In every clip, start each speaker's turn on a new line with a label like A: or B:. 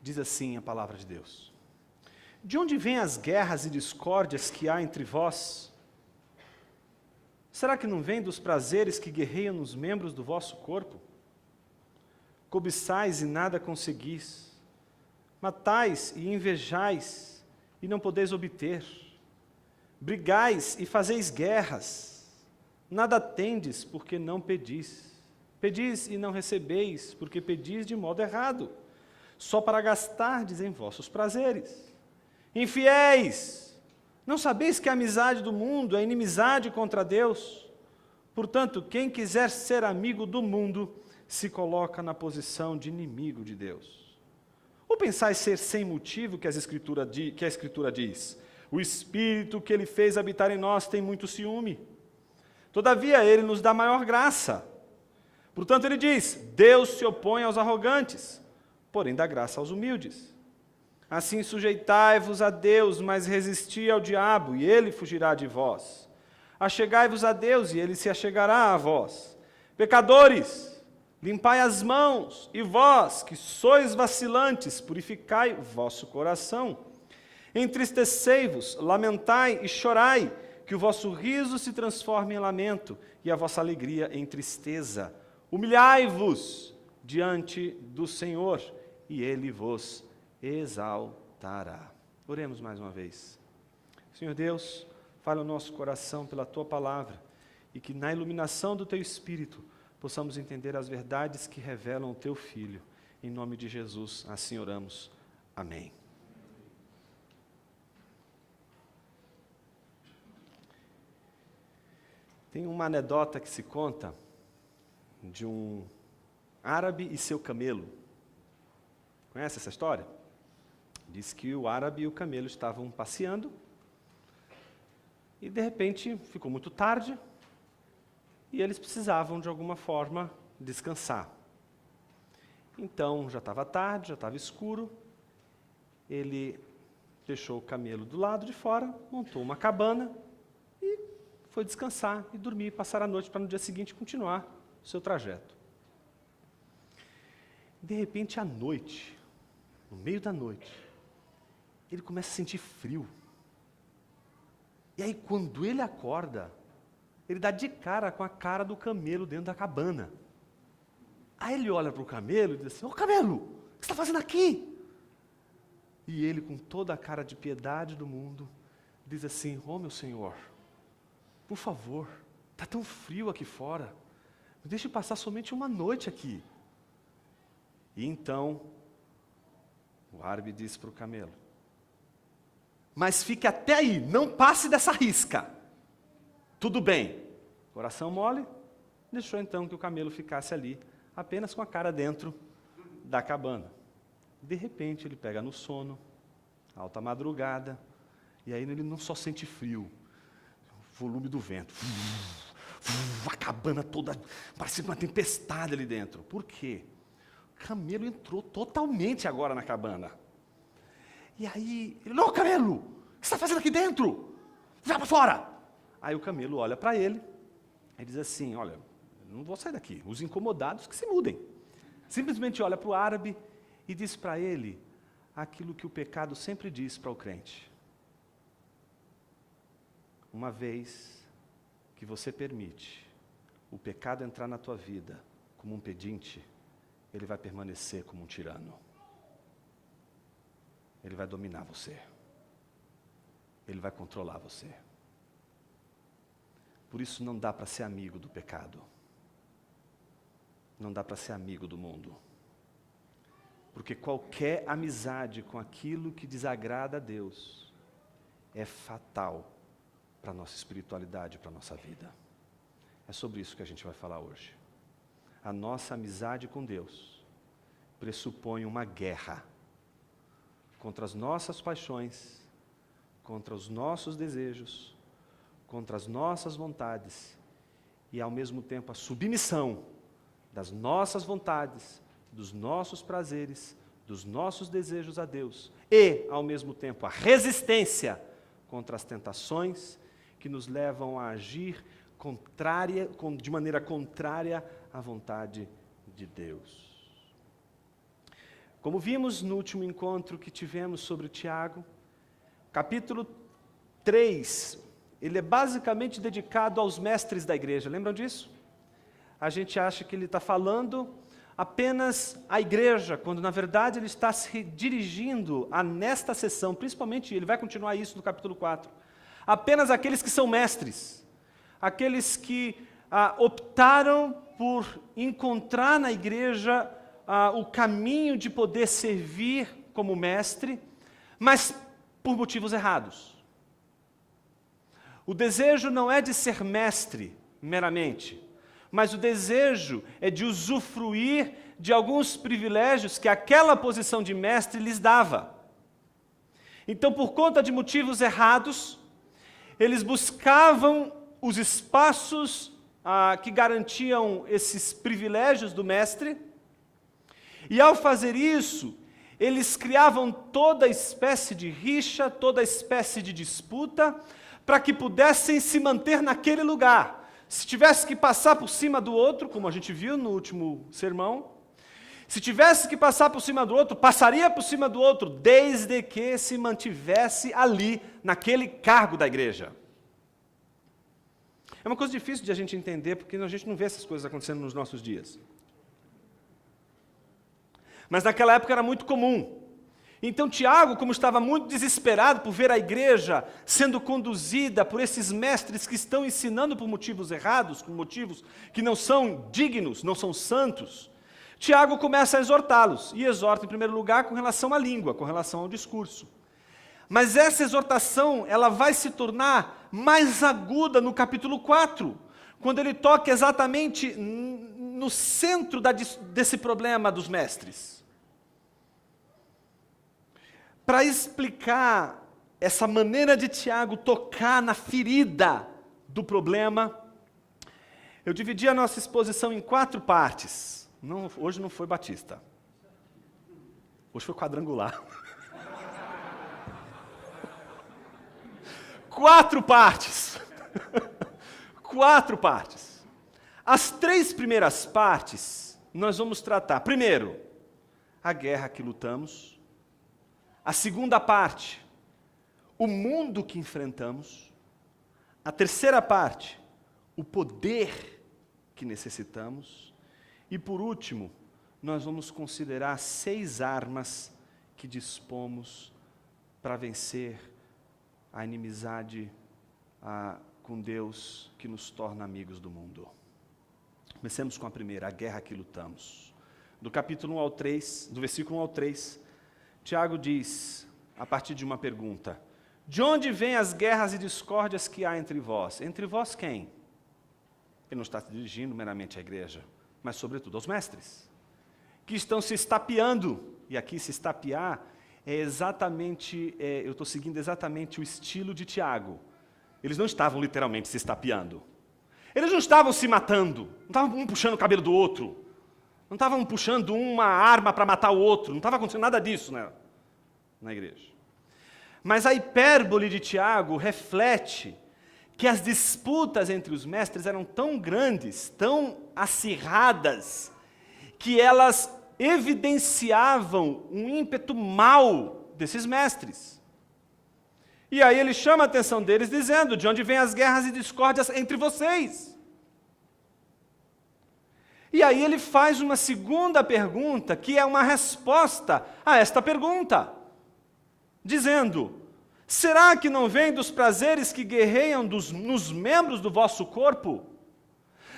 A: Diz assim a palavra de Deus: de onde vêm as guerras e discórdias que há entre vós? Será que não vem dos prazeres que guerreiam nos membros do vosso corpo? Cobiçais e nada conseguis, matais e invejais e não podeis obter, brigais e fazeis guerras, nada tendes porque não pedis, pedis e não recebeis porque pedis de modo errado, só para gastardes em vossos prazeres. Infiéis, não sabeis que a amizade do mundo é inimizade contra Deus? Portanto, quem quiser ser amigo do mundo, se coloca na posição de inimigo de Deus. Ou pensais ser sem motivo que a Escritura diz: o Espírito que Ele fez habitar em nós tem muito ciúme. Todavia, Ele nos dá maior graça. Portanto, Ele diz: Deus se opõe aos arrogantes, porém dá graça aos humildes. Assim sujeitai-vos a Deus, mas resisti ao diabo, e ele fugirá de vós. Achegai-vos a Deus, e ele se achegará a vós. Pecadores, limpai as mãos, e vós, que sois vacilantes, purificai o vosso coração. Entristecei-vos, lamentai e chorai, que o vosso riso se transforme em lamento, e a vossa alegria em tristeza. Humilhai-vos diante do Senhor, e Ele vos exaltará. Oremos mais uma vez. Senhor Deus, fala o nosso coração pela Tua palavra, e que na iluminação do Teu Espírito possamos entender as verdades que revelam o Teu Filho. Em nome de Jesus, assim oramos. Amém. Tem uma anedota que se conta de um árabe e seu camelo. Conhece essa história? Diz que o árabe e o camelo estavam passeando e, de repente, ficou muito tarde e eles precisavam, de alguma forma, descansar. Então, já estava tarde, já estava escuro, ele deixou o camelo do lado de fora, montou uma cabana e foi descansar e dormir, passar a noite para no dia seguinte continuar o seu trajeto. De repente, à noite, no meio da noite, ele começa a sentir frio. E aí, quando ele acorda, ele dá de cara com a cara do camelo dentro da cabana. Aí ele olha para o camelo e diz assim: ô camelo, o que você está fazendo aqui? E ele, com toda a cara de piedade do mundo, diz assim: ô meu senhor, por favor, está tão frio aqui fora, me deixe passar somente uma noite aqui. E então, o árabe disse para o camelo: mas fique até aí, não passe dessa risca. Tudo bem. Coração mole, deixou então que o camelo ficasse ali, apenas com a cara dentro da cabana. De repente ele pega no sono, alta madrugada, e aí ele não só sente frio, o volume do vento, a cabana toda, parecia uma tempestade ali dentro. Por quê? O camelo entrou totalmente agora na cabana. E aí, ele: não, camelo, o que você está fazendo aqui dentro? Vai para fora! Aí o camelo olha para ele e diz assim: olha, não vou sair daqui, os incomodados que se mudem. Simplesmente olha para o árabe e diz para ele aquilo que o pecado sempre diz para o crente: uma vez que você permite o pecado entrar na tua vida como um pedinte, ele vai permanecer como um tirano. Ele vai dominar você. Ele vai controlar você. Por isso não dá para ser amigo do pecado. Não dá para ser amigo do mundo. Porque qualquer amizade com aquilo que desagrada a Deus é fatal para a nossa espiritualidade, para a nossa vida. É sobre isso que a gente vai falar hoje. A nossa amizade com Deus pressupõe uma guerra contra as nossas paixões, contra os nossos desejos, contra as nossas vontades e, ao mesmo tempo, a submissão das nossas vontades, dos nossos prazeres, dos nossos desejos a Deus e, ao mesmo tempo, a resistência contra as tentações que nos levam a agir de maneira contrária à vontade de Deus. Como vimos no último encontro que tivemos sobre Tiago, capítulo 3, ele é basicamente dedicado aos mestres da igreja. Lembram disso? A gente acha que ele está falando apenas à igreja, quando na verdade ele está se dirigindo nesta sessão, principalmente, ele vai continuar isso no capítulo 4, apenas aqueles que são mestres, aqueles que optaram por encontrar na igreja o caminho de poder servir como mestre, mas por motivos errados. O desejo não é de ser mestre meramente, mas o desejo é de usufruir de alguns privilégios que aquela posição de mestre lhes dava. Então, por conta de motivos errados, eles buscavam os espaços que garantiam esses privilégios do mestre, e ao fazer isso, eles criavam toda espécie de rixa, toda espécie de disputa, para que pudessem se manter naquele lugar. Se tivesse que passar por cima do outro, como a gente viu no último sermão, se tivesse que passar por cima do outro, passaria por cima do outro, desde que se mantivesse ali, naquele cargo da igreja. É uma coisa difícil de a gente entender, porque a gente não vê essas coisas acontecendo nos nossos dias. Mas naquela época era muito comum. Então Tiago, como estava muito desesperado por ver a igreja sendo conduzida por esses mestres que estão ensinando por motivos errados, por motivos que não são dignos, não são santos, Tiago começa a exortá-los, e exorta em primeiro lugar com relação à língua, com relação ao discurso. Mas essa exortação, ela vai se tornar mais aguda no capítulo 4, quando ele toca exatamente no centro desse problema dos mestres. Para explicar essa maneira de Tiago tocar na ferida do problema, eu dividi a nossa exposição em 4 partes. Hoje não foi batista. Hoje foi quadrangular. 4 partes. 4 partes. As 3 primeiras partes, nós vamos tratar, primeiro, a guerra que lutamos. A segunda parte, o mundo que enfrentamos. A terceira parte, o poder que necessitamos. E por último, nós vamos considerar 6 armas que dispomos para vencer a inimizade com Deus que nos torna amigos do mundo. Comecemos com a primeira, a guerra que lutamos. Do capítulo 1 ao 3, do versículo 1 ao 3, Tiago diz, a partir de uma pergunta: de onde vêm as guerras e discórdias que há entre vós? Entre vós quem? Ele não está se dirigindo meramente à igreja, mas sobretudo aos mestres, que estão se estapeando. E aqui se estapear é exatamente, eu estou seguindo exatamente o estilo de Tiago. Eles não estavam literalmente se estapeando. Eles não estavam se matando, não estavam um puxando o cabelo do outro, não estavam puxando uma arma para matar o outro, não estava acontecendo nada disso na igreja. Mas a hipérbole de Tiago reflete que as disputas entre os mestres eram tão grandes, tão acirradas, que elas evidenciavam um ímpeto mau desses mestres. E aí ele chama a atenção deles dizendo: de onde vêm as guerras e discórdias entre vocês? E aí ele faz uma segunda pergunta, que é uma resposta a esta pergunta, dizendo: será que não vem dos prazeres que guerreiam nos membros do vosso corpo?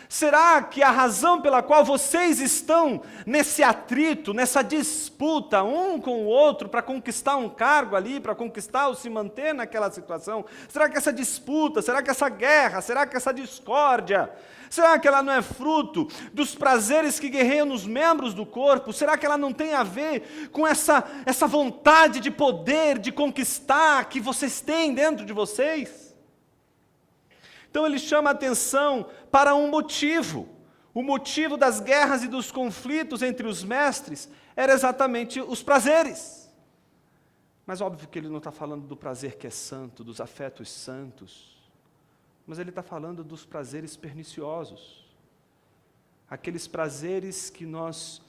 A: Será que a razão pela qual vocês estão nesse atrito, nessa disputa um com o outro para conquistar um cargo ali, para conquistar ou se manter naquela situação, será que essa disputa, será que essa guerra, será que essa discórdia, será que ela não é fruto dos prazeres que guerreiam nos membros do corpo? Será que ela não tem a ver com essa vontade de poder, de conquistar que vocês têm dentro de vocês? Então ele chama a atenção para um motivo. O motivo das guerras e dos conflitos entre os mestres era exatamente os prazeres. Mas óbvio que ele não está falando do prazer que é santo, dos afetos santos, mas ele está falando dos prazeres perniciosos. Aqueles prazeres que nós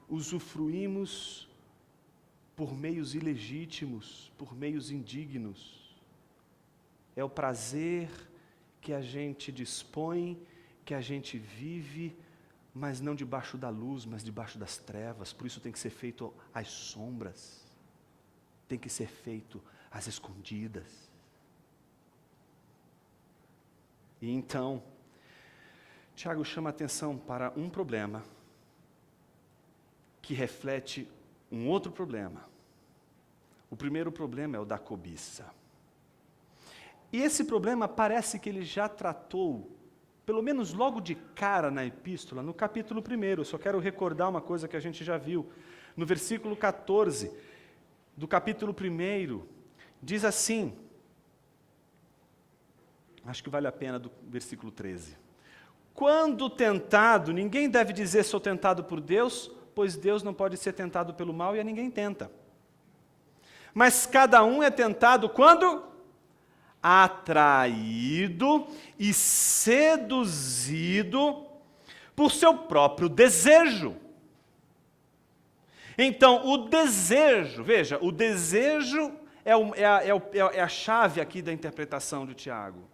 A: usufruímos por meios ilegítimos, por meios indignos. É o prazer que a gente dispõe, que a gente vive, mas não debaixo da luz, mas debaixo das trevas. Por isso tem que ser feito às sombras. Tem que ser feito às escondidas. E então, Tiago chama a atenção para um problema que reflete um outro problema. O primeiro problema é o da cobiça. E esse problema parece que ele já tratou, pelo menos logo de cara na epístola, no capítulo 1. Eu só quero recordar uma coisa que a gente já viu. No versículo 14 do capítulo 1, diz assim, acho que vale a pena do versículo 13. Quando tentado, ninguém deve dizer sou tentado por Deus, pois Deus não pode ser tentado pelo mal e a ninguém tenta. Mas cada um é tentado quando? Atraído e seduzido por seu próprio desejo. Então, o desejo, veja, o desejo é a chave aqui da interpretação de Tiago.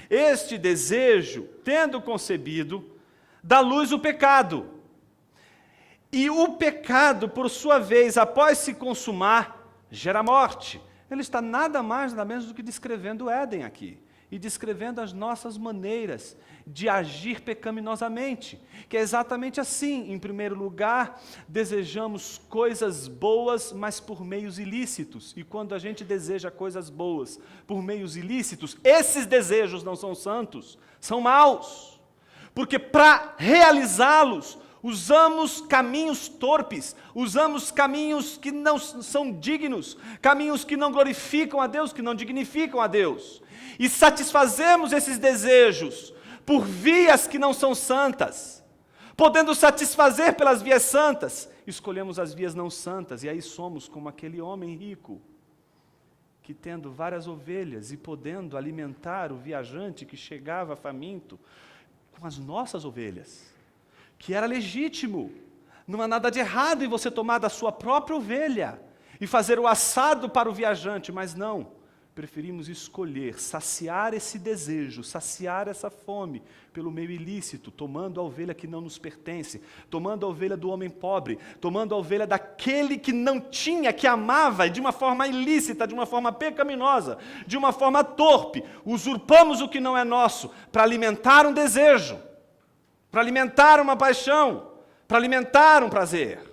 A: Este desejo, tendo concebido, dá luz o pecado. E o pecado, por sua vez, após se consumar, gera morte. Ele está nada mais, nada menos do que descrevendo o Éden aqui. E descrevendo as nossas maneiras de agir pecaminosamente. Que é exatamente assim. Em primeiro lugar, desejamos coisas boas, mas por meios ilícitos. E quando a gente deseja coisas boas por meios ilícitos, esses desejos não são santos, são maus. Porque para realizá-los, usamos caminhos torpes, usamos caminhos que não são dignos, caminhos que não glorificam a Deus, que não dignificam a Deus. E satisfazemos esses desejos por vias que não são santas. Podendo satisfazer pelas vias santas, escolhemos as vias não santas, e aí somos como aquele homem rico, que tendo várias ovelhas e podendo alimentar o viajante que chegava faminto com as nossas ovelhas, que era legítimo, não há nada de errado em você tomar da sua própria ovelha e fazer o assado para o viajante, mas não, preferimos escolher saciar esse desejo, saciar essa fome pelo meio ilícito, tomando a ovelha que não nos pertence, tomando a ovelha do homem pobre, tomando a ovelha daquele que não tinha, que amava, de uma forma ilícita, de uma forma pecaminosa, de uma forma torpe, usurpamos o que não é nosso para alimentar um desejo, para alimentar uma paixão, para alimentar um prazer.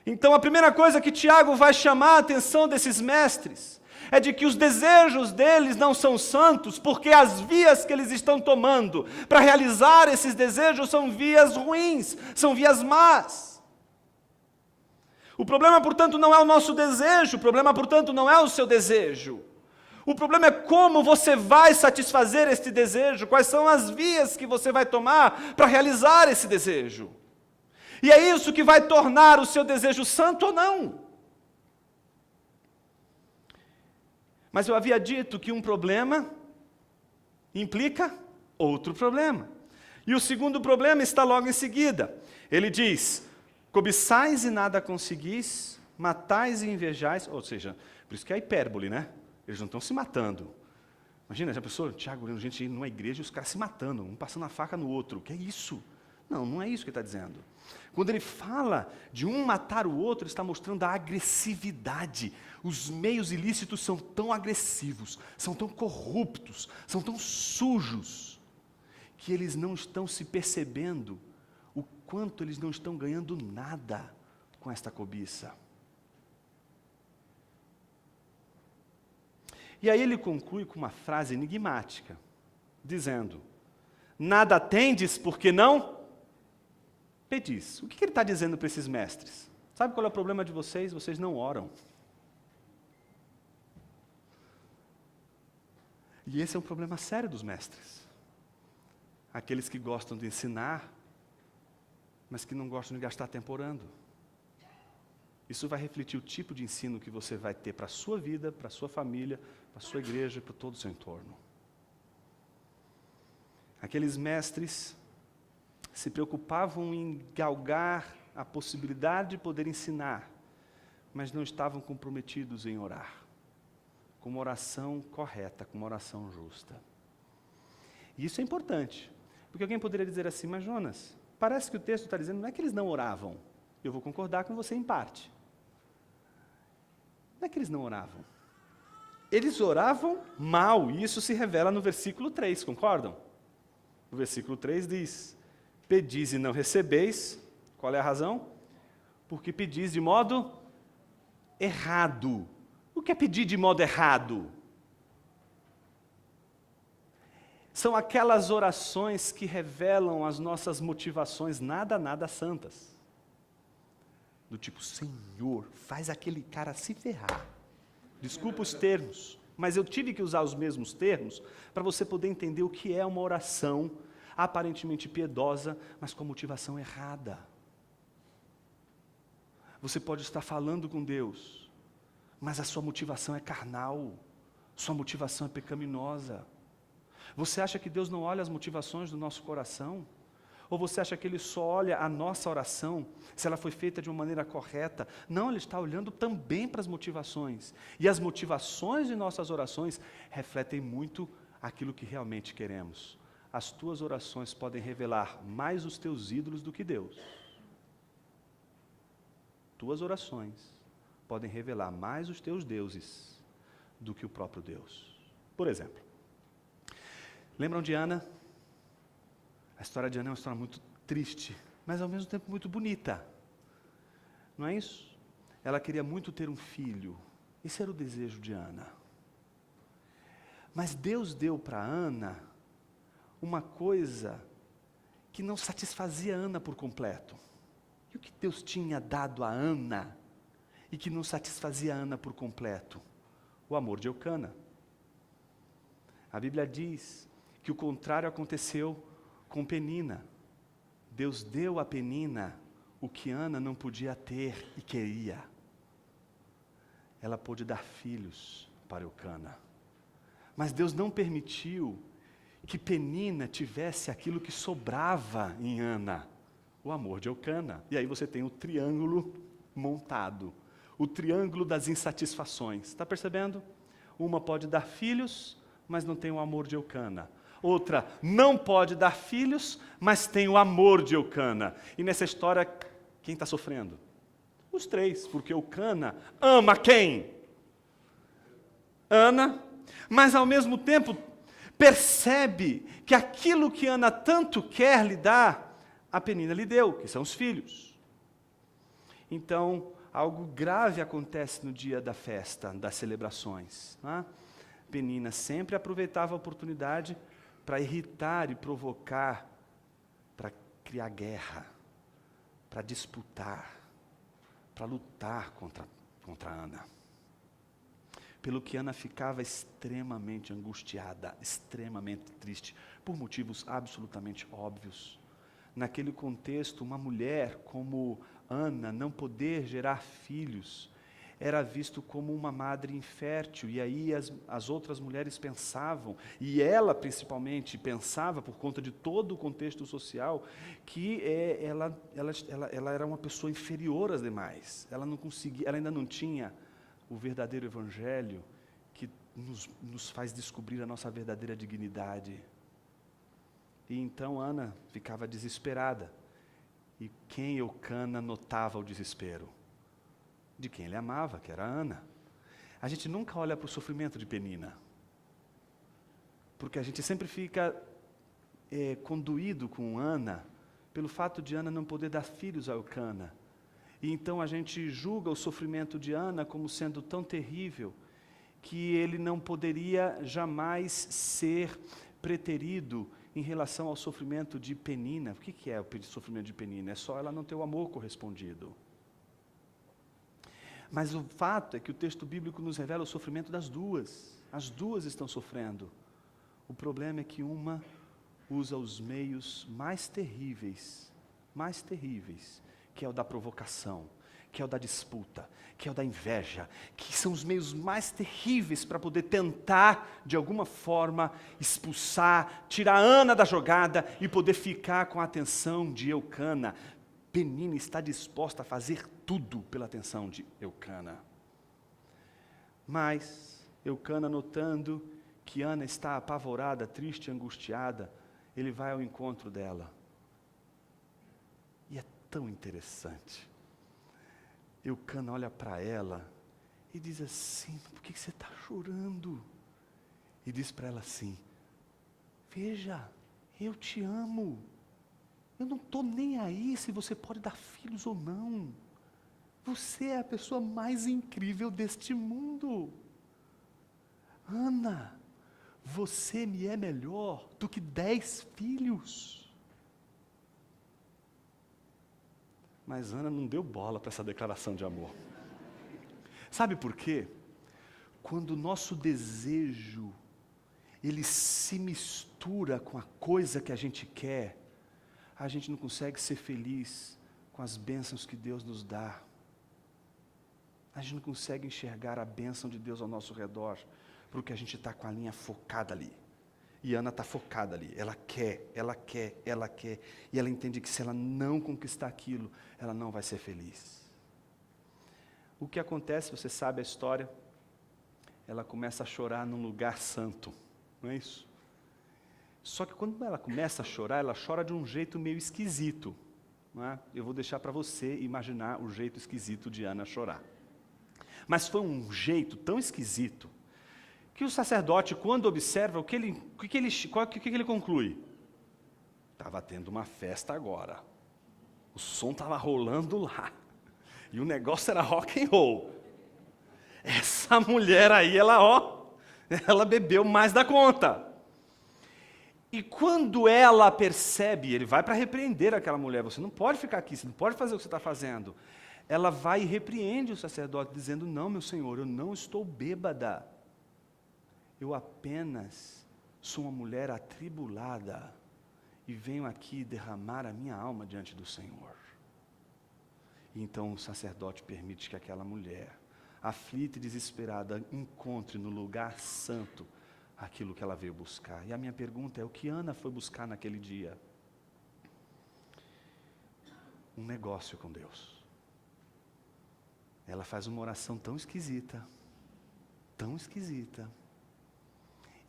A: Então a primeira coisa que Tiago vai chamar a atenção desses mestres é de que os desejos deles não são santos, porque as vias que eles estão tomando para realizar esses desejos são vias ruins, são vias más. O problema, portanto, não é o nosso desejo, o problema, portanto, não é o seu desejo. O problema é como você vai satisfazer este desejo, quais são as vias que você vai tomar para realizar esse desejo. E é isso que vai tornar o seu desejo santo ou não. Mas eu havia dito que um problema implica outro problema. E o segundo problema está logo em seguida. Ele diz, cobiçais e nada conseguis, matais e invejais, ou seja, por isso que é hipérbole, né? Eles não estão se matando. Imagina, já pensou, Tiago, olhando gente indo numa igreja e os caras se matando, um passando a faca no outro. Que é isso? Não, não é isso que ele está dizendo. Quando ele fala de um matar o outro, ele está mostrando a agressividade. Os meios ilícitos são tão agressivos, são tão corruptos, são tão sujos, que eles não estão se percebendo o quanto eles não estão ganhando nada com esta cobiça. E aí ele conclui com uma frase enigmática, dizendo, nada tendes porque não pedis. O que ele está dizendo para esses mestres? Sabe qual é o problema de vocês? Vocês não oram. E esse é um problema sério dos mestres. Aqueles que gostam de ensinar, mas que não gostam de gastar tempo orando. Isso vai refletir o tipo de ensino que você vai ter para a sua vida, para a sua família, para a sua igreja e para todo o seu entorno. Aqueles mestres se preocupavam em galgar a possibilidade de poder ensinar, mas não estavam comprometidos em orar, com uma oração correta, com uma oração justa. E isso é importante, porque alguém poderia dizer assim, mas Jonas, parece que o texto está dizendo, não é que eles não oravam, eu vou concordar com você em parte. Não é que eles não oravam. Eles oravam mal, e isso se revela no versículo 3, concordam? O versículo 3 diz, pedis e não recebeis, qual é a razão? Porque pedis de modo errado. O que é pedir de modo errado? São aquelas orações que revelam as nossas motivações nada santas. Do tipo, Senhor, faz aquele cara se ferrar. Desculpa os termos, mas eu tive que usar os mesmos termos para você poder entender o que é uma oração aparentemente piedosa, mas com a motivação errada. Você pode estar falando com Deus, mas a sua motivação é carnal, sua motivação é pecaminosa. Você acha que Deus não olha as motivações do nosso coração? Ou você acha que Ele só olha a nossa oração, se ela foi feita de uma maneira correta? Não, Ele está olhando também para as motivações. E as motivações de nossas orações refletem muito aquilo que realmente queremos. As tuas orações podem revelar mais os teus ídolos do que Deus. Tuas orações podem revelar mais os teus deuses do que o próprio Deus. Por exemplo, lembram de Ana? A história de Ana é uma história muito triste, mas ao mesmo tempo muito bonita. Não é isso? Ela queria muito ter um filho. Esse era o desejo de Ana. Mas Deus deu para Ana uma coisa que não satisfazia Ana por completo. E o que Deus tinha dado a Ana e que não satisfazia Ana por completo? O amor de Eucana. A Bíblia diz que o contrário aconteceu com Penina. Deus deu a Penina o que Ana não podia ter e queria. Ela pôde dar filhos para Eucana. Mas Deus não permitiu que Penina tivesse aquilo que sobrava em Ana, o amor de Eucana. E aí você tem o triângulo montado, o triângulo das insatisfações. Está percebendo? Uma pode dar filhos, mas não tem o amor de Eucana. Outra não pode dar filhos, mas tem o amor de Eucana. E nessa história, quem está sofrendo? Os três, porque Eucana ama quem? Ana, mas ao mesmo tempo percebe que aquilo que Ana tanto quer lhe dar, a Penina lhe deu, que são os filhos. Então, algo grave acontece no dia da festa, das celebrações. Não é? Penina sempre aproveitava a oportunidade para irritar e provocar, para criar guerra, para disputar, para lutar contra Ana. Pelo que Ana ficava extremamente angustiada, extremamente triste, por motivos absolutamente óbvios. Naquele contexto, uma mulher como Ana não poder gerar filhos era visto como uma madre infértil, e aí as outras mulheres pensavam, e ela principalmente pensava, por conta de todo o contexto social, que ela era uma pessoa inferior às demais. Ela não conseguia, ela ainda não tinha o verdadeiro evangelho que nos faz descobrir a nossa verdadeira dignidade. E então Ana ficava desesperada, e quem Eucana notava o desespero? De quem ele amava, que era Ana. A gente nunca olha para o sofrimento de Penina, porque a gente sempre fica conduído com Ana, pelo fato de Ana não poder dar filhos a Eucana. E então a gente julga o sofrimento de Ana como sendo tão terrível, que ele não poderia jamais ser preterido em relação ao sofrimento de Penina. O que é o sofrimento de Penina? É só ela não ter o amor correspondido. Mas o fato é que o texto bíblico nos revela o sofrimento das duas. As duas estão sofrendo. O problema é que uma usa os meios mais terríveis, que é o da provocação, que é o da disputa, que é o da inveja, que são os meios mais terríveis para poder tentar, de alguma forma, expulsar, tirar Ana da jogada e poder ficar com a atenção de Eucana. Penina está disposta a fazer tudo pela atenção de Eucana. Mas Eucana, notando que Ana está apavorada, triste, angustiada, ele vai ao encontro dela. E é tão interessante. Eucana olha para ela e diz assim: por que você está chorando? E diz para ela assim: veja, eu te amo. Eu não estou nem aí se você pode dar filhos ou não. Você é a pessoa mais incrível deste mundo. Ana, você me é melhor do que 10 filhos. Mas Ana não deu bola para essa declaração de amor. Sabe por quê? Quando o nosso desejo, ele se mistura com a coisa que a gente quer, a gente não consegue ser feliz com as bênçãos que Deus nos dá. A gente não consegue enxergar a bênção de Deus ao nosso redor, porque a gente está com a linha focada ali. E Ana está focada ali, ela quer, e ela entende que se ela não conquistar aquilo, ela não vai ser feliz. O que acontece, você sabe a história, ela começa a chorar num lugar santo, não é isso? Só que quando ela começa a chorar, ela chora de um jeito meio esquisito, não é? Eu vou deixar para você imaginar o jeito esquisito de Ana chorar. Mas foi um jeito tão esquisito, que o sacerdote, quando observa, o que ele conclui? Estava tendo uma festa agora. O som estava rolando lá. E o negócio era rock and roll. Essa mulher aí, ela bebeu mais da conta. E quando ela percebe, ele vai para repreender aquela mulher. Você não pode ficar aqui, você não pode fazer o que você está fazendo. Ela vai e repreende o sacerdote, dizendo: não, meu senhor, eu não estou bêbada. Eu apenas sou uma mulher atribulada e venho aqui derramar a minha alma diante do Senhor. E então o sacerdote permite que aquela mulher, aflita e desesperada, encontre no lugar santo aquilo que ela veio buscar. E a minha pergunta é: o que Ana foi buscar naquele dia? Um negócio com Deus. Ela faz uma oração tão esquisita,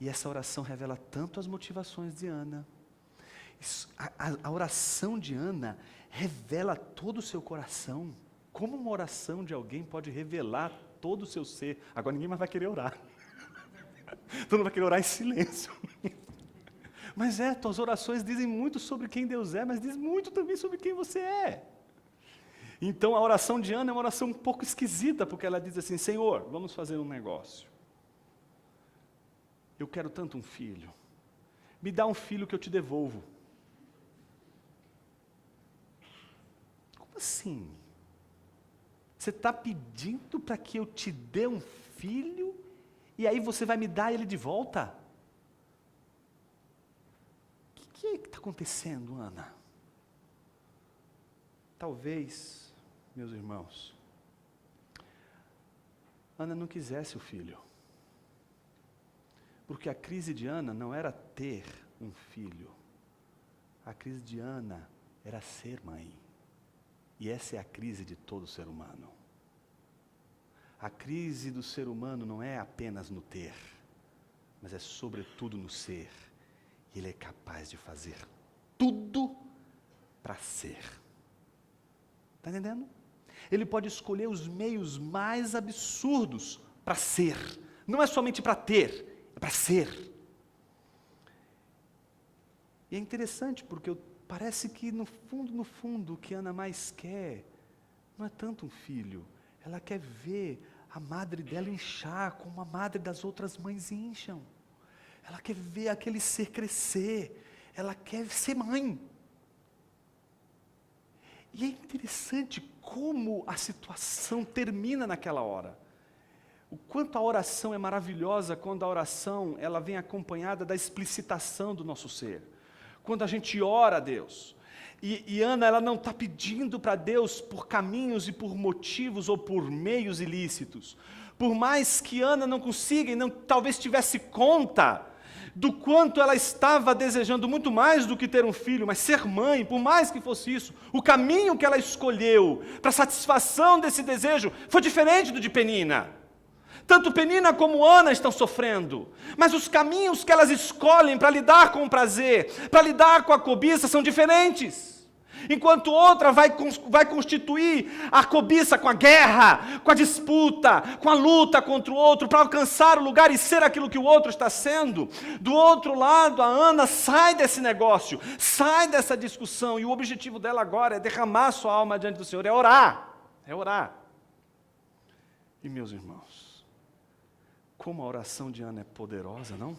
A: e essa oração revela tanto as motivações de Ana. A oração de Ana revela todo o seu coração. Como uma oração de alguém pode revelar todo o seu ser? Agora ninguém mais vai querer orar. Todo mundo vai querer orar em silêncio. Mas tuas orações dizem muito sobre quem Deus é, mas diz muito também sobre quem você é. Então a oração de Ana é uma oração um pouco esquisita, porque ela diz assim: Senhor, vamos fazer um negócio. Eu quero tanto um filho. Me dá um filho que eu te devolvo. Como assim? Você está pedindo para que eu te dê um filho e aí você vai me dar ele de volta? O que está acontecendo, Ana? Talvez, meus irmãos, Ana não quisesse o filho. Porque a crise de Ana não era ter um filho. A crise de Ana era ser mãe. E essa é a crise de todo ser humano. A crise do ser humano não é apenas no ter, mas é sobretudo no ser. E ele é capaz de fazer tudo para ser. Está entendendo? Ele pode escolher os meios mais absurdos para ser. Não é somente para ter, é para ser. E é interessante porque parece que no fundo, o que Ana mais quer não é tanto um filho. Ela quer ver a madre dela inchar como a madre das outras mães incham. Ela quer ver aquele ser crescer. Ela quer ser mãe. E é interessante como a situação termina naquela hora. O quanto a oração é maravilhosa quando a oração ela vem acompanhada da explicitação do nosso ser. Quando a gente ora a Deus. E Ana, ela não está pedindo para Deus por caminhos e por motivos ou por meios ilícitos. Por mais que Ana não consiga e talvez tivesse conta, do quanto ela estava desejando muito mais do que ter um filho, mas ser mãe, por mais que fosse isso, o caminho que ela escolheu para a satisfação desse desejo foi diferente do de Penina. Tanto Penina como Ana estão sofrendo, mas os caminhos que elas escolhem para lidar com o prazer, para lidar com a cobiça, são diferentes. Enquanto outra vai constituir a cobiça com a guerra, com a disputa, com a luta contra o outro, para alcançar o lugar e ser aquilo que o outro está sendo. Do outro lado, a Ana sai desse negócio, sai dessa discussão, e o objetivo dela agora é derramar sua alma diante do Senhor, é orar, é orar. E meus irmãos, como a oração de Ana é poderosa, não?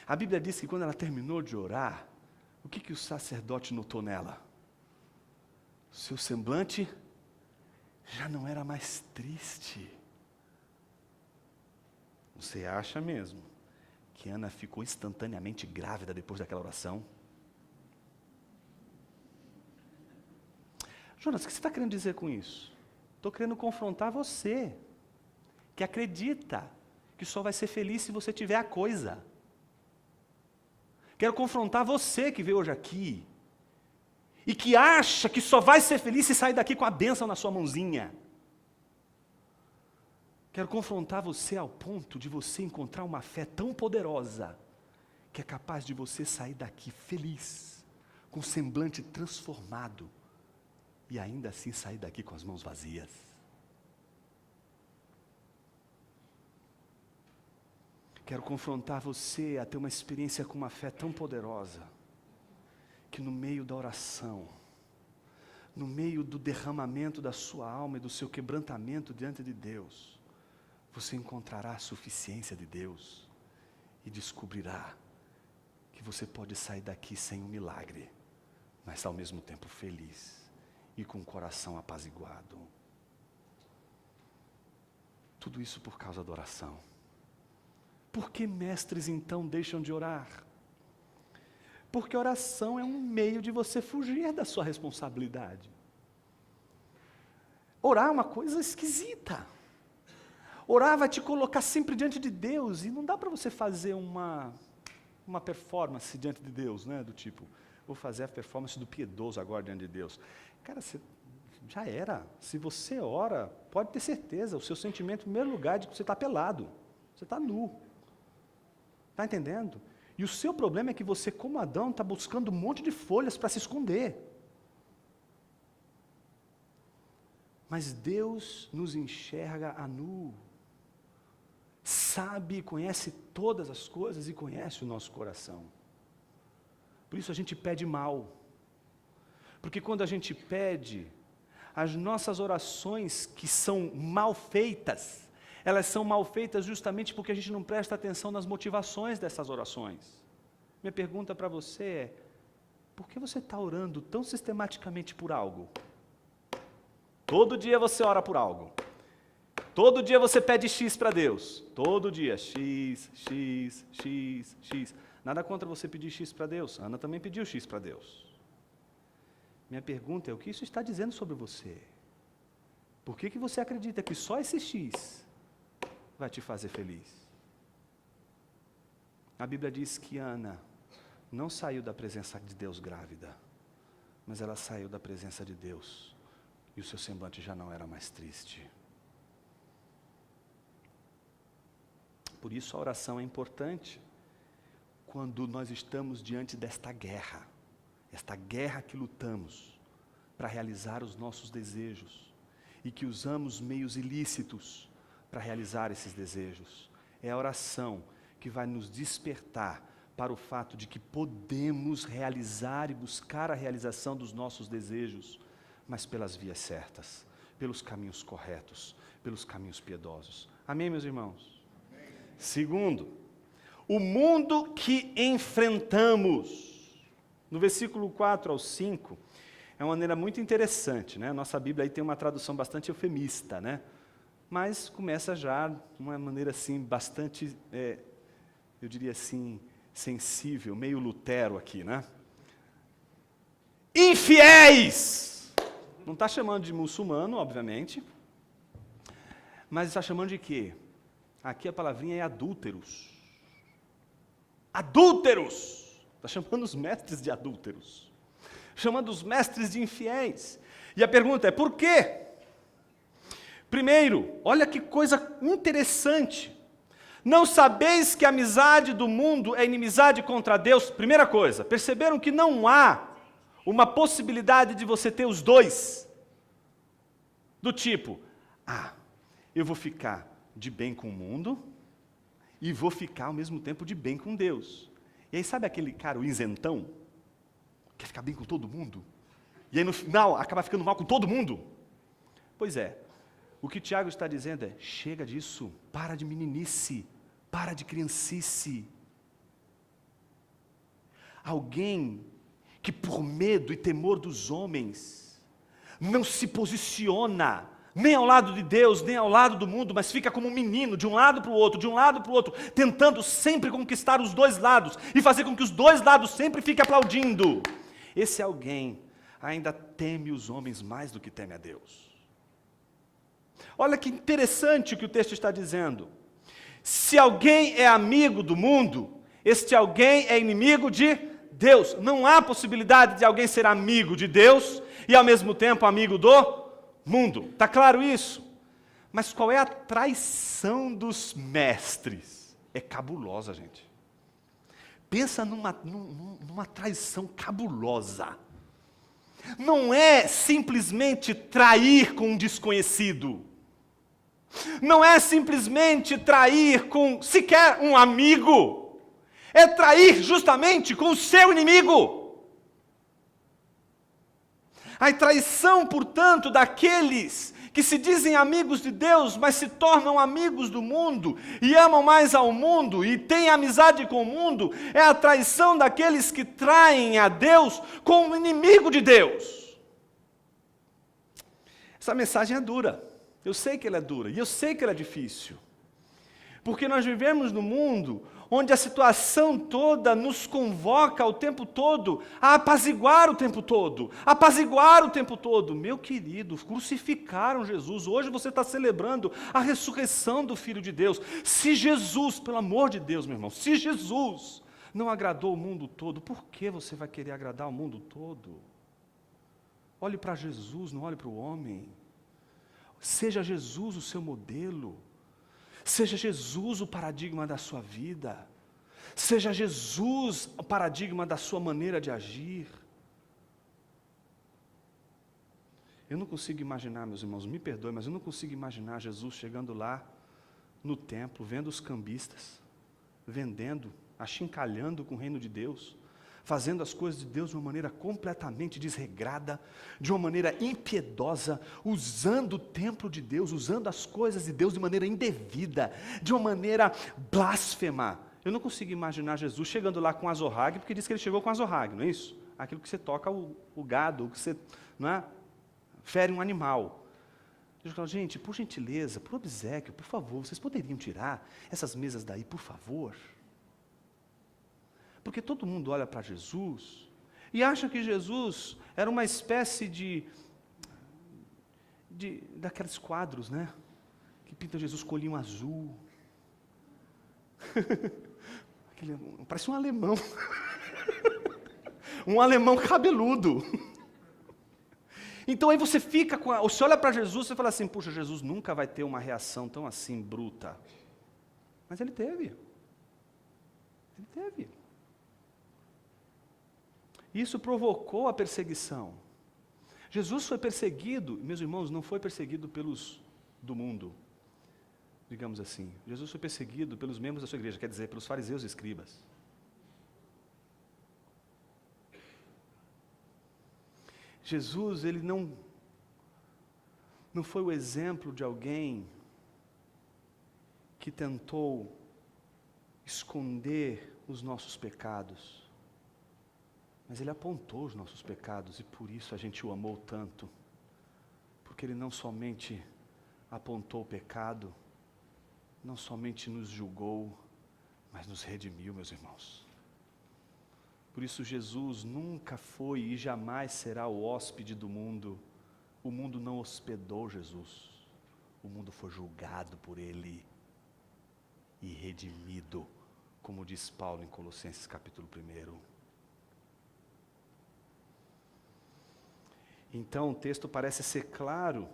A: A Bíblia diz que quando ela terminou de orar, o que o sacerdote notou nela? Seu semblante já não era mais triste. Você acha mesmo que Ana ficou instantaneamente grávida depois daquela oração? Jonas, o que você está querendo dizer com isso? Estou querendo confrontar você, que acredita que só vai ser feliz se você tiver a coisa. Quero confrontar você que veio hoje aqui e que acha que só vai ser feliz se sair daqui com a bênção na sua mãozinha. Quero confrontar você ao ponto de você encontrar uma fé tão poderosa que é capaz de você sair daqui feliz, com o semblante transformado e ainda assim sair daqui com as mãos vazias. Quero confrontar você a ter uma experiência com uma fé tão poderosa, que no meio da oração, no meio do derramamento da sua alma e do seu quebrantamento diante de Deus, você encontrará a suficiência de Deus e descobrirá que você pode sair daqui sem um milagre, mas ao mesmo tempo feliz e com o coração apaziguado. Tudo isso por causa da oração. Por que mestres então deixam de orar? Porque oração é um meio de você fugir da sua responsabilidade. Orar é uma coisa esquisita. Orar vai te colocar sempre diante de Deus, e não dá para você fazer uma performance diante de Deus, né? Do tipo, vou fazer a performance do piedoso agora diante de Deus. Cara, você já era. Se você ora, pode ter certeza, o seu sentimento, em primeiro lugar, é de que você está pelado, você está nu. Está entendendo? E o seu problema é que você, como Adão, está buscando um monte de folhas para se esconder. Mas Deus nos enxerga a nu. Sabe, conhece todas as coisas e conhece o nosso coração. Por isso a gente pede mal. Porque quando a gente pede, as nossas orações que são mal feitas, elas são mal feitas justamente porque a gente não presta atenção nas motivações dessas orações. Minha pergunta para você é, por que você está orando tão sistematicamente por algo? Todo dia você ora por algo. Todo dia você pede X para Deus. Todo dia, X, X, X, X. Nada contra você pedir X para Deus. Ana também pediu X para Deus. Minha pergunta é, o que isso está dizendo sobre você? Por que você acredita que só esse X vai te fazer feliz? A Bíblia diz que Ana não saiu da presença de Deus grávida, mas ela saiu da presença de Deus e o seu semblante já não era mais triste. Por isso a oração é importante quando nós estamos diante desta guerra, esta guerra que lutamos para realizar os nossos desejos e que usamos meios ilícitos para realizar esses desejos. É a oração que vai nos despertar para o fato de que podemos realizar e buscar a realização dos nossos desejos, mas pelas vias certas, pelos caminhos corretos, pelos caminhos piedosos. Amém, meus irmãos? Amém. Segundo, o mundo que enfrentamos. No versículo 4 ao 5, é uma maneira muito interessante, né? Nossa Bíblia aí tem uma tradução bastante eufemista, né? Mas começa já de uma maneira assim, bastante, eu diria assim, sensível, meio Lutero aqui, né? Infiéis! Não está chamando de muçulmano, obviamente, mas está chamando de quê? Aqui a palavrinha é adúlteros. adúlteros. Está chamando os mestres de adúlteros. Chamando os mestres de infiéis. E a pergunta é, por quê? Primeiro, olha que coisa interessante. Não sabeis que a amizade do mundo é inimizade contra Deus? Primeira coisa, perceberam que não há uma possibilidade de você ter os dois? Do tipo, eu vou ficar de bem com o mundo e vou ficar ao mesmo tempo de bem com Deus. E aí sabe aquele cara, o isentão? Quer ficar bem com todo mundo? E aí no final acaba ficando mal com todo mundo? Pois é, o que Tiago está dizendo é, chega disso, para de meninice, para de criancice. Alguém que por medo e temor dos homens, não se posiciona, nem ao lado de Deus, nem ao lado do mundo, mas fica como um menino, de um lado para o outro, de um lado para o outro, tentando sempre conquistar os dois lados, e fazer com que os dois lados sempre fiquem aplaudindo. Esse alguém ainda teme os homens mais do que teme a Deus. Olha que interessante o que o texto está dizendo. Se alguém é amigo do mundo, este alguém é inimigo de Deus. Não há possibilidade de alguém ser amigo de Deus e ao mesmo tempo amigo do mundo. Está claro isso? Mas qual é a traição dos mestres? É cabulosa, gente. Pensa numa traição cabulosa. Não é simplesmente trair com um desconhecido. Não é simplesmente trair com sequer um amigo. É trair justamente com o seu inimigo. A traição, portanto, daqueles que se dizem amigos de Deus, mas se tornam amigos do mundo, e amam mais ao mundo, e têm amizade com o mundo, é a traição daqueles que traem a Deus com o inimigo de Deus. Essa mensagem é dura. Eu sei que ela é dura, e eu sei que ela é difícil. Porque nós vivemos num mundo onde a situação toda nos convoca o tempo todo a apaziguar o tempo todo. Apaziguar o tempo todo. Meu querido, crucificaram Jesus. Hoje você está celebrando a ressurreição do Filho de Deus. Se Jesus, pelo amor de Deus, meu irmão, se Jesus não agradou o mundo todo, por que você vai querer agradar o mundo todo? Olhe para Jesus, não olhe para o homem. Seja Jesus o seu modelo. Seja Jesus o paradigma da sua vida. Seja Jesus o paradigma da sua maneira de agir. Eu não consigo imaginar, meus irmãos, me perdoem, mas eu não consigo imaginar Jesus chegando lá no templo, vendo os cambistas, vendendo, achincalhando com o reino de Deus, fazendo as coisas de Deus de uma maneira completamente desregrada, de uma maneira impiedosa, usando o templo de Deus, usando as coisas de Deus de maneira indevida, de uma maneira blasfema. Eu não consigo imaginar Jesus chegando lá com azorrague, porque diz que ele chegou com azorrague, não é isso? Aquilo que você toca o gado, que você, não é? Fere um animal. Eu falo, gente, por gentileza, por obséquio, por favor, vocês poderiam tirar essas mesas daí, por favor? Porque todo mundo olha para Jesus e acha que Jesus era uma espécie daqueles quadros, né? Que pintam Jesus com olhinho azul. Parece um alemão. Um alemão cabeludo. Então aí você fica você olha para Jesus e fala assim, puxa, Jesus nunca vai ter uma reação tão assim bruta. Mas ele teve. Ele teve. Isso provocou a perseguição. Jesus foi perseguido, meus irmãos, não foi perseguido pelos do mundo, digamos assim. Jesus foi perseguido pelos membros da sua igreja, quer dizer, pelos fariseus e escribas. Jesus, ele não foi o exemplo de alguém que tentou esconder os nossos pecados. Mas ele apontou os nossos pecados e por isso a gente o amou tanto. Porque ele não somente apontou o pecado, não somente nos julgou, mas nos redimiu, meus irmãos. Por isso Jesus nunca foi e jamais será o hóspede do mundo. O mundo não hospedou Jesus. O mundo foi julgado por ele e redimido como diz Paulo em Colossenses capítulo 1. Então o texto parece ser claro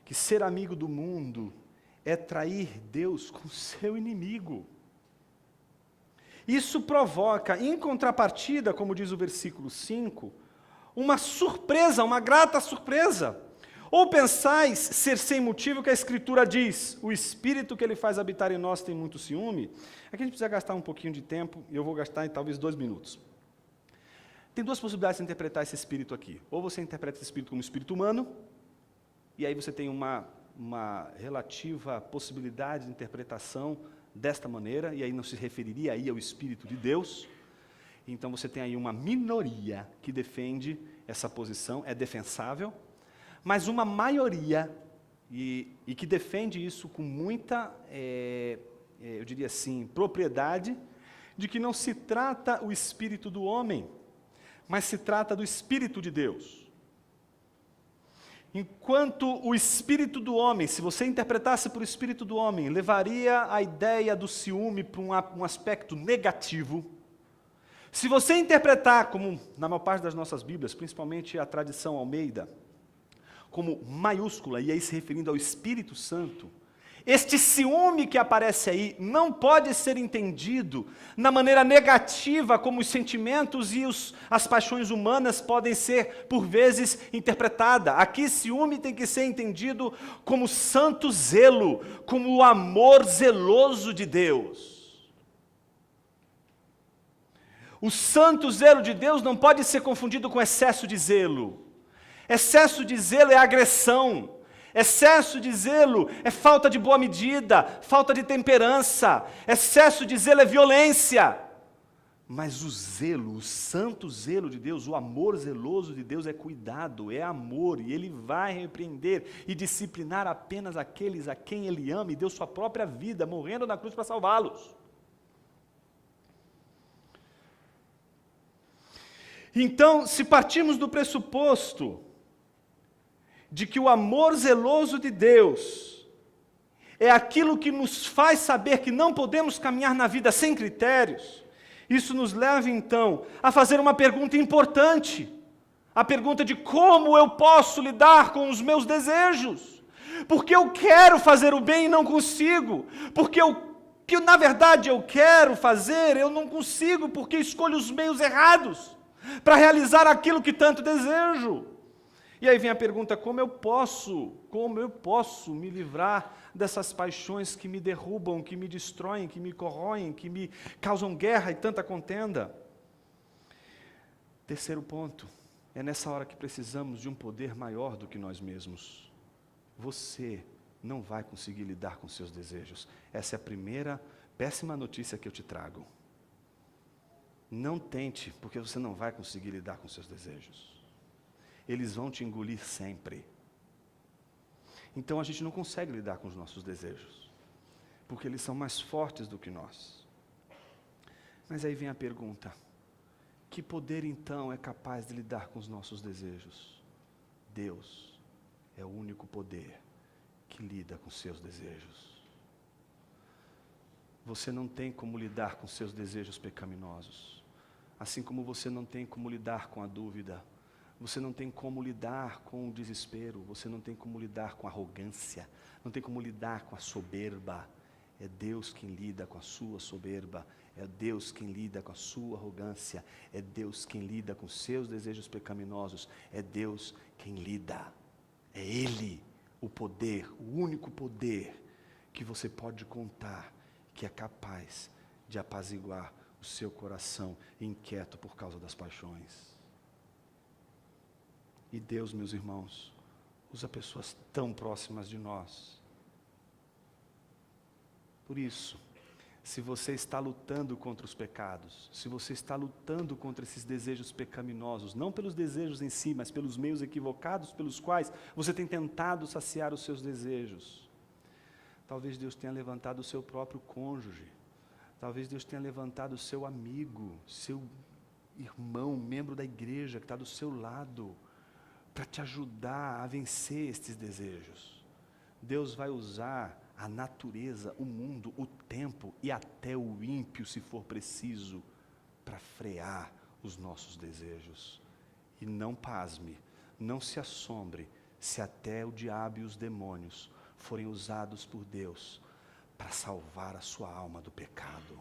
A: que ser amigo do mundo é trair Deus com seu inimigo. Isso provoca, em contrapartida, como diz o versículo 5, uma surpresa, uma grata surpresa. Ou pensais ser sem motivo que a Escritura diz, o Espírito que Ele faz habitar em nós tem muito ciúme? Aqui a gente precisa gastar um pouquinho de tempo, e eu vou gastar em talvez 2 minutos. Tem 2 possibilidades de interpretar esse Espírito aqui. Ou você interpreta esse Espírito como Espírito humano, e aí você tem uma relativa possibilidade de interpretação desta maneira, e aí não se referiria aí ao Espírito de Deus. Então você tem aí uma minoria que defende essa posição, é defensável, mas uma maioria, e que defende isso com muita, eu diria assim, propriedade, de que não se trata o Espírito do homem, mas se trata do Espírito de Deus. Enquanto o Espírito do homem, se você interpretasse por Espírito do homem, levaria a ideia do ciúme para um aspecto negativo, se você interpretar, como na maior parte das nossas Bíblias, principalmente a tradição Almeida, como maiúscula, e aí se referindo ao Espírito Santo, este ciúme que aparece aí não pode ser entendido na maneira negativa como os sentimentos e as paixões humanas podem ser, por vezes, interpretadas. Aqui, ciúme tem que ser entendido como santo zelo, como o amor zeloso de Deus. O santo zelo de Deus não pode ser confundido com excesso de zelo. Excesso de zelo é agressão. Excesso de zelo é falta de boa medida, falta de temperança. Excesso de zelo é violência. Mas o zelo, o santo zelo de Deus, o amor zeloso de Deus é cuidado, é amor, e Ele vai repreender e disciplinar apenas aqueles a quem Ele ama e deu sua própria vida, morrendo na cruz para salvá-los. Então, se partirmos do pressuposto de que o amor zeloso de Deus é aquilo que nos faz saber que não podemos caminhar na vida sem critérios, isso nos leva então a fazer uma pergunta importante, a pergunta de como eu posso lidar com os meus desejos, porque eu quero fazer o bem e não consigo, porque que na verdade eu quero fazer, eu não consigo, porque escolho os meios errados para realizar aquilo que tanto desejo. E aí vem a pergunta, como eu posso me livrar dessas paixões que me derrubam, que me destroem, que me corroem, que me causam guerra e tanta contenda? Terceiro ponto, é nessa hora que precisamos de um poder maior do que nós mesmos. Você não vai conseguir lidar com seus desejos. Essa é a primeira péssima notícia que eu te trago. Não tente, porque você não vai conseguir lidar com seus desejos. Eles vão te engolir sempre. Então a gente não consegue lidar com os nossos desejos, porque eles são mais fortes do que nós. Mas aí vem a pergunta, que poder então é capaz de lidar com os nossos desejos? Deus é o único poder que lida com seus desejos. Você não tem como lidar com seus desejos pecaminosos, assim como você não tem como lidar com a dúvida. Você não tem como lidar com o desespero, você não tem como lidar com a arrogância, não tem como lidar com a soberba. É Deus quem lida com a sua soberba, é Deus quem lida com a sua arrogância, é Deus quem lida com seus desejos pecaminosos, é Deus quem lida. É Ele o poder, o único poder que você pode contar, que é capaz de apaziguar o seu coração inquieto por causa das paixões. E Deus, meus irmãos, usa pessoas tão próximas de nós. Por isso, se você está lutando contra os pecados, se você está lutando contra esses desejos pecaminosos, não pelos desejos em si, mas pelos meios equivocados pelos quais você tem tentado saciar os seus desejos, talvez Deus tenha levantado o seu próprio cônjuge, talvez Deus tenha levantado o seu amigo, seu irmão, membro da igreja que está do seu lado, para te ajudar a vencer estes desejos. Deus vai usar a natureza, o mundo, o tempo e até o ímpio, se for preciso, para frear os nossos desejos. E não pasme, não se assombre, se até o diabo e os demônios forem usados por Deus para salvar a sua alma do pecado.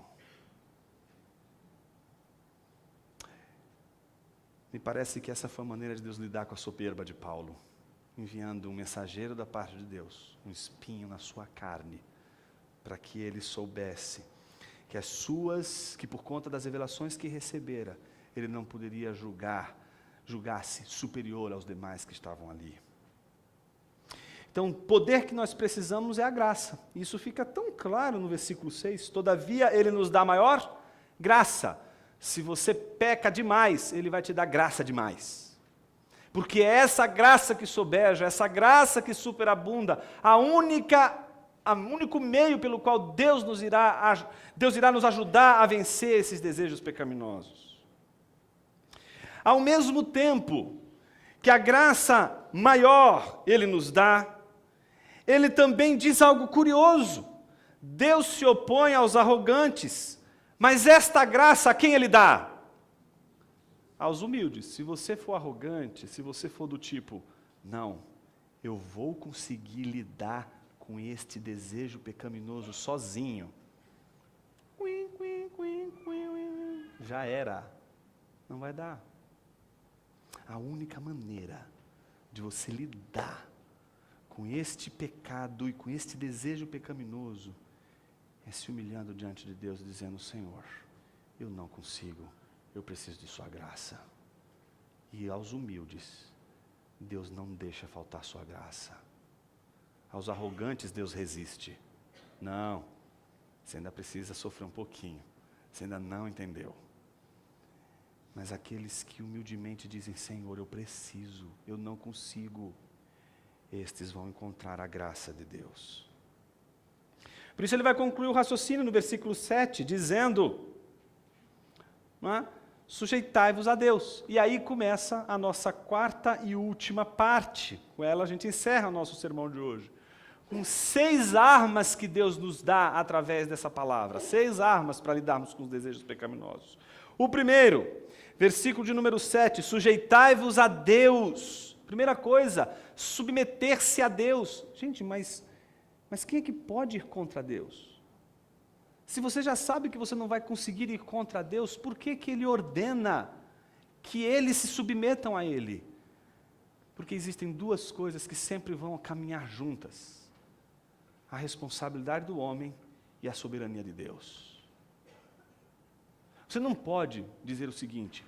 A: Me parece que essa foi a maneira de Deus lidar com a soberba de Paulo, enviando um mensageiro da parte de Deus, um espinho na sua carne, para que ele soubesse que por conta das revelações que recebera, ele não poderia julgar-se superior aos demais que estavam ali. Então, o poder que nós precisamos é a graça. Isso fica tão claro no versículo 6. Todavia, Ele nos dá maior graça. Se você peca demais, Ele vai te dar graça demais. Porque é essa graça que sobeja, essa graça que superabunda, o único meio pelo qual Deus irá nos ajudar a vencer esses desejos pecaminosos. Ao mesmo tempo que a graça maior Ele nos dá, Ele também diz algo curioso. Deus se opõe aos arrogantes, mas esta graça a quem Ele dá? Aos humildes. Se você for arrogante, se você for do tipo, não, eu vou conseguir lidar com este desejo pecaminoso sozinho. Já era. Não vai dar. A única maneira de você lidar com este pecado e com este desejo pecaminoso é se humilhando diante de Deus, dizendo: Senhor, eu não consigo, eu preciso de sua graça. E aos humildes, Deus não deixa faltar sua graça. Aos arrogantes, Deus resiste. Não, você ainda precisa sofrer um pouquinho, você ainda não entendeu. Mas aqueles que humildemente dizem: Senhor, eu preciso, eu não consigo, estes vão encontrar a graça de Deus. Por isso ele vai concluir o raciocínio no versículo 7, dizendo: sujeitai-vos a Deus. E aí começa a nossa quarta e última parte. Com ela a gente encerra o nosso sermão de hoje. Com 6 armas que Deus nos dá através dessa palavra. 6 armas para lidarmos com os desejos pecaminosos. O primeiro, versículo de número 7, sujeitai-vos a Deus. Primeira coisa, submeter-se a Deus. Gente, mas quem é que pode ir contra Deus? Se você já sabe que você não vai conseguir ir contra Deus, por que Ele ordena que eles se submetam a Ele? Porque existem 2 coisas que sempre vão caminhar juntas: a responsabilidade do homem e a soberania de Deus. Você não pode dizer o seguinte: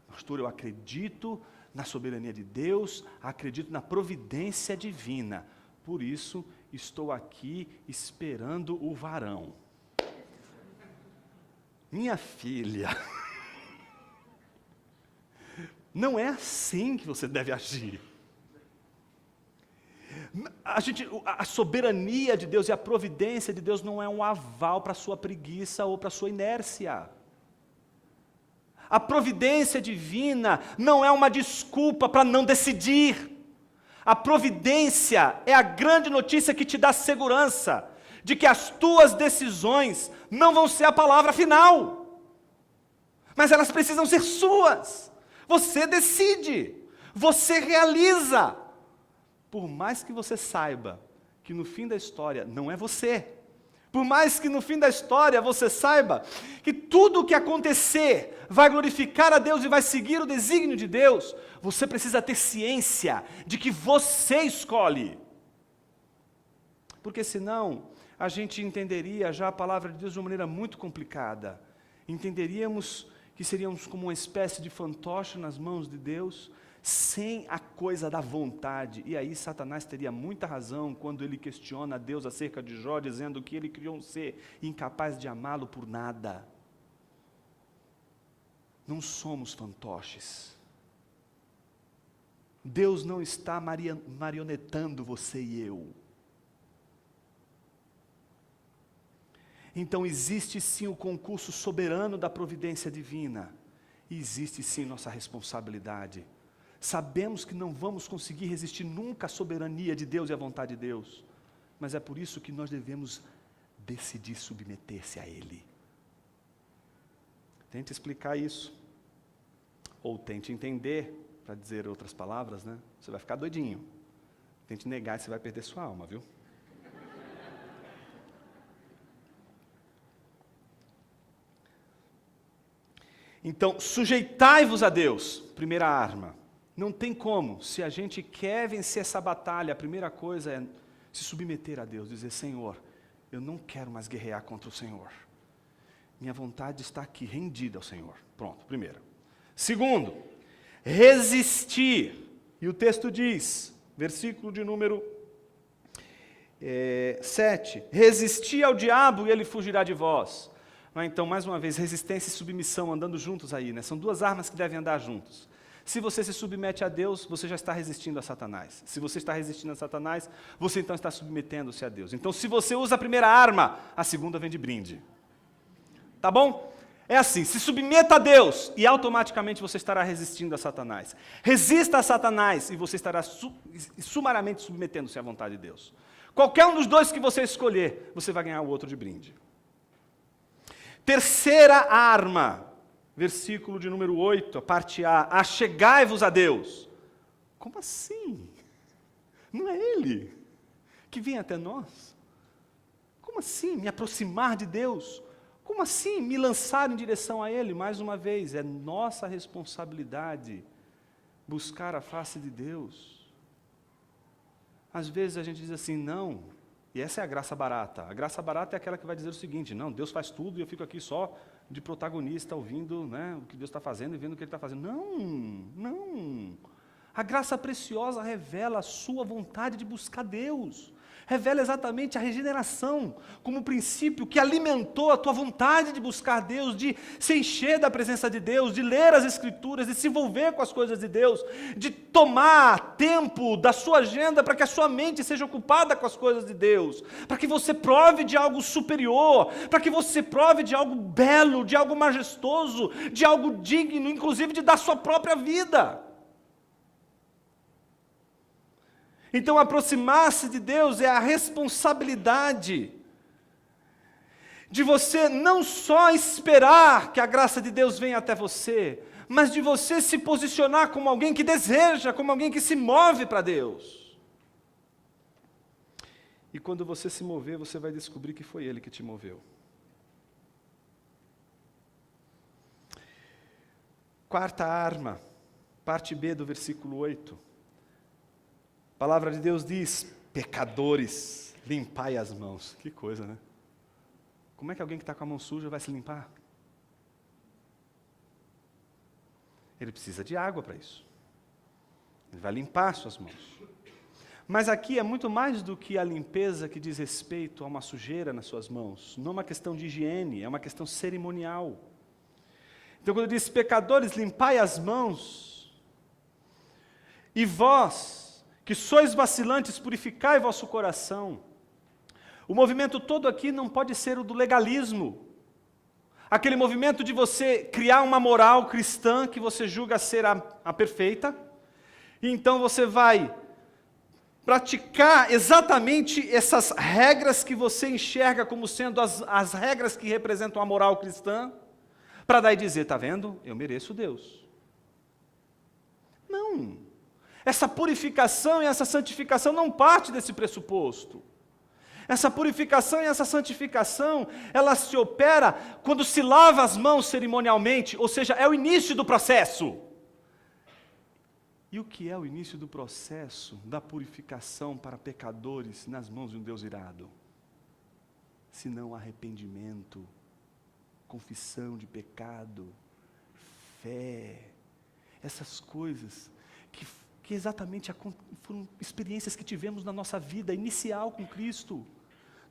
A: pastor, eu acredito na soberania de Deus, acredito na providência divina, por isso estou aqui esperando o varão. Minha filha, não é assim que você deve agir. A soberania de Deus e a providência de Deus não é um aval para a sua preguiça ou para a sua inércia. A providência divina não é uma desculpa para não decidir. A providência é a grande notícia que te dá segurança de que as tuas decisões não vão ser a palavra final, mas elas precisam ser suas. Você decide, você realiza, por mais que você saiba que no fim da história não é você, por mais que no fim da história você saiba que tudo o que acontecer vai glorificar a Deus e vai seguir o desígnio de Deus, você precisa ter ciência de que você escolhe. Porque senão a gente entenderia já a palavra de Deus de uma maneira muito complicada. Entenderíamos que seríamos como uma espécie de fantoche nas mãos de Deus, sem a coisa da vontade. E aí Satanás teria muita razão quando ele questiona a Deus acerca de Jó, dizendo que ele criou um ser incapaz de amá-lo por nada. Não somos fantoches. Deus não está marionetando você e eu. Então existe sim o concurso soberano da providência divina. E existe sim nossa responsabilidade. Sabemos que não vamos conseguir resistir nunca à soberania de Deus e à vontade de Deus. mas é por isso que nós devemos decidir submeter-se a Ele. Tente explicar isso, ou tente entender, para dizer outras palavras, né? Você vai ficar doidinho. Tente negar e você vai perder sua alma, viu? Então, sujeitai-vos a Deus, primeira arma. Não tem como, se a gente quer vencer essa batalha, a primeira coisa é se submeter a Deus, dizer, Senhor, eu não quero mais guerrear contra o Senhor. Minha vontade está aqui, rendida ao Senhor. Pronto, primeiro. Segundo, resistir. E o texto diz, versículo de número 7, resistir ao diabo e ele fugirá de vós. Então, mais uma vez, resistência e submissão andando juntos aí, né? São duas armas que devem andar juntos. Se você se submete a Deus, você já está resistindo a Satanás. Se você está resistindo a Satanás, você então está submetendo-se a Deus. Então, se você usa a primeira arma, a segunda vem de brinde. Tá bom? É assim, se submeta a Deus e automaticamente você estará resistindo a Satanás. Resista a Satanás e você estará sumariamente submetendo-se à vontade de Deus. Qualquer um dos dois que você escolher, você vai ganhar o outro de brinde. Terceira arma, versículo de número 8, a parte A, achegai-vos a Deus. Como assim? Não é Ele que vem até nós? Como assim me aproximar de Deus? Como assim me lançar em direção a Ele? Mais uma vez, é nossa responsabilidade buscar a face de Deus. Às vezes a gente diz assim, não, e essa é a graça barata. A graça barata é aquela que vai dizer o seguinte, não, Deus faz tudo e eu fico aqui só de protagonista, ouvindo, né, o que Deus está fazendo e vendo o que Ele está fazendo. Não, não. A graça preciosa revela a sua vontade de buscar Deus. Revela exatamente a regeneração como princípio que alimentou a tua vontade de buscar Deus, de se encher da presença de Deus, de ler as Escrituras, de se envolver com as coisas de Deus, de tomar tempo da sua agenda para que a sua mente seja ocupada com as coisas de Deus, para que você prove de algo superior, para que você prove de algo belo, de algo majestoso, de algo digno, inclusive de dar sua própria vida. Então, aproximar-se de Deus é a responsabilidade de você não só esperar que a graça de Deus venha até você, mas de você se posicionar como alguém que deseja, como alguém que se move para Deus. E quando você se mover, você vai descobrir que foi Ele que te moveu. Quarta arma, parte B do versículo 8. A palavra de Deus diz, pecadores, limpai as mãos. Que coisa, né? Como é que alguém que está com a mão suja vai se limpar? Ele precisa de água para isso. Ele vai limpar suas mãos. Mas aqui é muito mais do que a limpeza que diz respeito a uma sujeira nas suas mãos. Não é uma questão de higiene, é uma questão cerimonial. Então quando diz, pecadores, limpai as mãos, e vós, que sois vacilantes, purificai vosso coração. O movimento todo aqui não pode ser o do legalismo. Aquele movimento de você criar uma moral cristã que você julga ser a perfeita, e então você vai praticar exatamente essas regras que você enxerga como sendo as regras que representam a moral cristã, para daí dizer, está vendo? Eu mereço Deus. Não. Essa purificação e essa santificação não parte desse pressuposto. Essa purificação e essa santificação, ela se opera quando se lava as mãos cerimonialmente, ou seja, é o início do processo. E o que é o início do processo da purificação para pecadores nas mãos de um Deus irado? Senão arrependimento, confissão de pecado, fé, essas coisas que exatamente foram experiências que tivemos na nossa vida inicial com Cristo.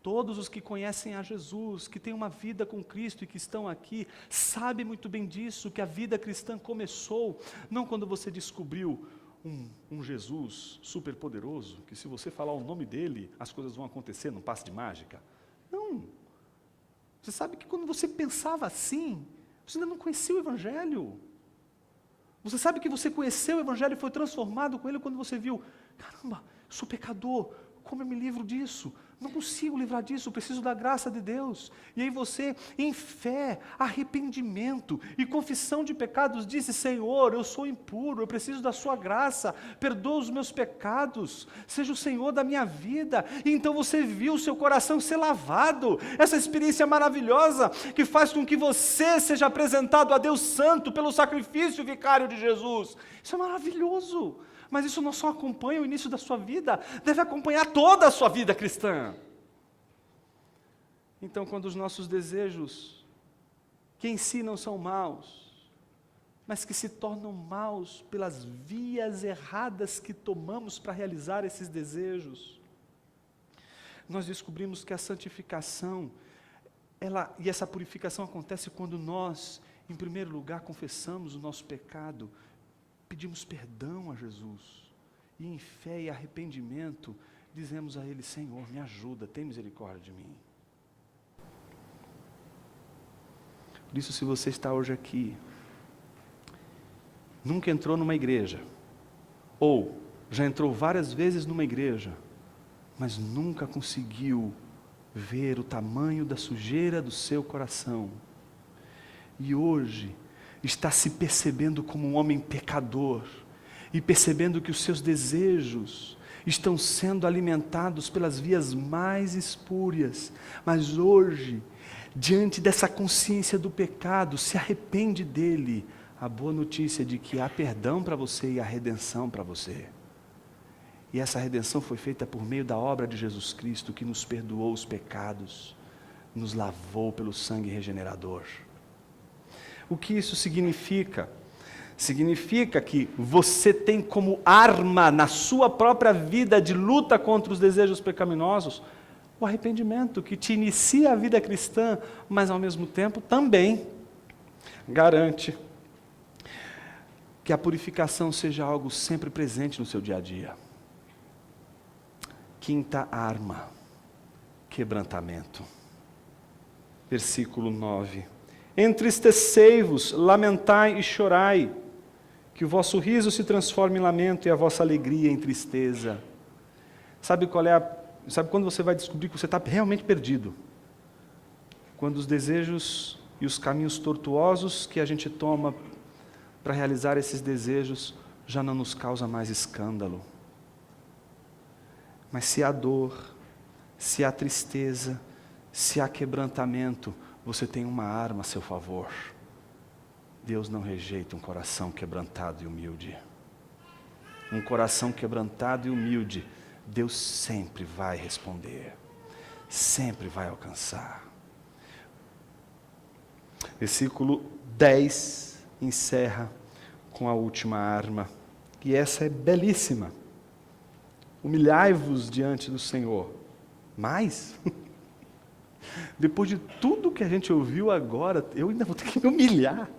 A: Todos os que conhecem a Jesus, que têm uma vida com Cristo e que estão aqui, sabem muito bem disso, que a vida cristã começou, não quando você descobriu um Jesus super poderoso, que se você falar o nome dele, as coisas vão acontecer num passe de mágica. Não. Você sabe que quando você pensava assim, você ainda não conhecia o Evangelho. Você sabe que você conheceu o Evangelho e foi transformado com ele quando você viu, caramba, eu sou pecador, como eu me livro disso? Não consigo livrar disso, eu preciso da graça de Deus. E aí você, em fé, arrependimento e confissão de pecados, disse: Senhor, eu sou impuro, eu preciso da sua graça, perdoa os meus pecados, seja o Senhor da minha vida. E então você viu o seu coração ser lavado, essa experiência maravilhosa que faz com que você seja apresentado a Deus Santo pelo sacrifício vicário de Jesus. Isso é maravilhoso. Mas isso não só acompanha o início da sua vida, deve acompanhar toda a sua vida cristã. Então, quando os nossos desejos, que em si não são maus, mas que se tornam maus pelas vias erradas que tomamos para realizar esses desejos, nós descobrimos que a santificação, e essa purificação acontece quando nós, em primeiro lugar, confessamos o nosso pecado, pedimos perdão a Jesus, e em fé e arrependimento, dizemos a Ele: Senhor, me ajuda, tem misericórdia de mim. Por isso, se você está hoje aqui, nunca entrou numa igreja, ou já entrou várias vezes numa igreja, mas nunca conseguiu ver o tamanho da sujeira do seu coração, e hoje está se percebendo como um homem pecador, e percebendo que os seus desejos estão sendo alimentados pelas vias mais espúrias, mas hoje, diante dessa consciência do pecado, se arrepende dele, a boa notícia de que há perdão para você e há redenção para você. E essa redenção foi feita por meio da obra de Jesus Cristo, que nos perdoou os pecados, nos lavou pelo sangue regenerador. O que isso significa? Significa que você tem como arma na sua própria vida de luta contra os desejos pecaminosos o arrependimento, que te inicia a vida cristã, mas ao mesmo tempo também garante que a purificação seja algo sempre presente no seu dia a dia. Quinta arma: quebrantamento. Versículo 9. Entristecei-vos, lamentai e chorai, que o vosso riso se transforme em lamento e a vossa alegria em tristeza. Sabe quando você vai descobrir que você está realmente perdido? Quando os desejos e os caminhos tortuosos que a gente toma para realizar esses desejos já não nos causa mais escândalo. Mas se há dor, se há tristeza, se há quebrantamento, você tem uma arma a seu favor. Deus não rejeita um coração quebrantado e humilde. Um coração quebrantado e humilde, Deus sempre vai responder, sempre vai alcançar. Versículo 10 encerra com a última arma, e essa é belíssima. Humilhai-vos diante do Senhor. Mas, depois de tudo que a gente ouviu agora, eu ainda vou ter que me humilhar.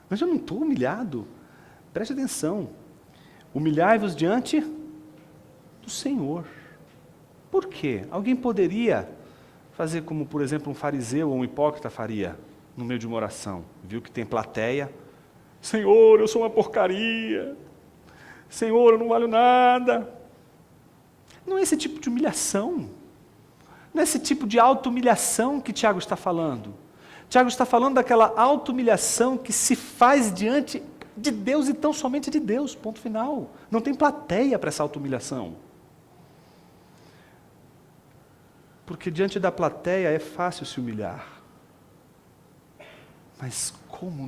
A: Mas eu não estou humilhado. Preste atenção. Humilhai-vos diante do Senhor. Por quê? Alguém poderia fazer como, por exemplo, um fariseu ou um hipócrita faria no meio de uma oração. Viu que tem plateia. Senhor, eu sou uma porcaria. Senhor, eu não valho nada. Não é esse tipo de humilhação. Não é esse tipo de auto-humilhação que Tiago está falando. Tiago está falando daquela auto-humilhação que se faz diante de Deus e tão somente de Deus, ponto final. Não tem plateia para essa auto-humilhação. Porque diante da plateia é fácil se humilhar. Mas como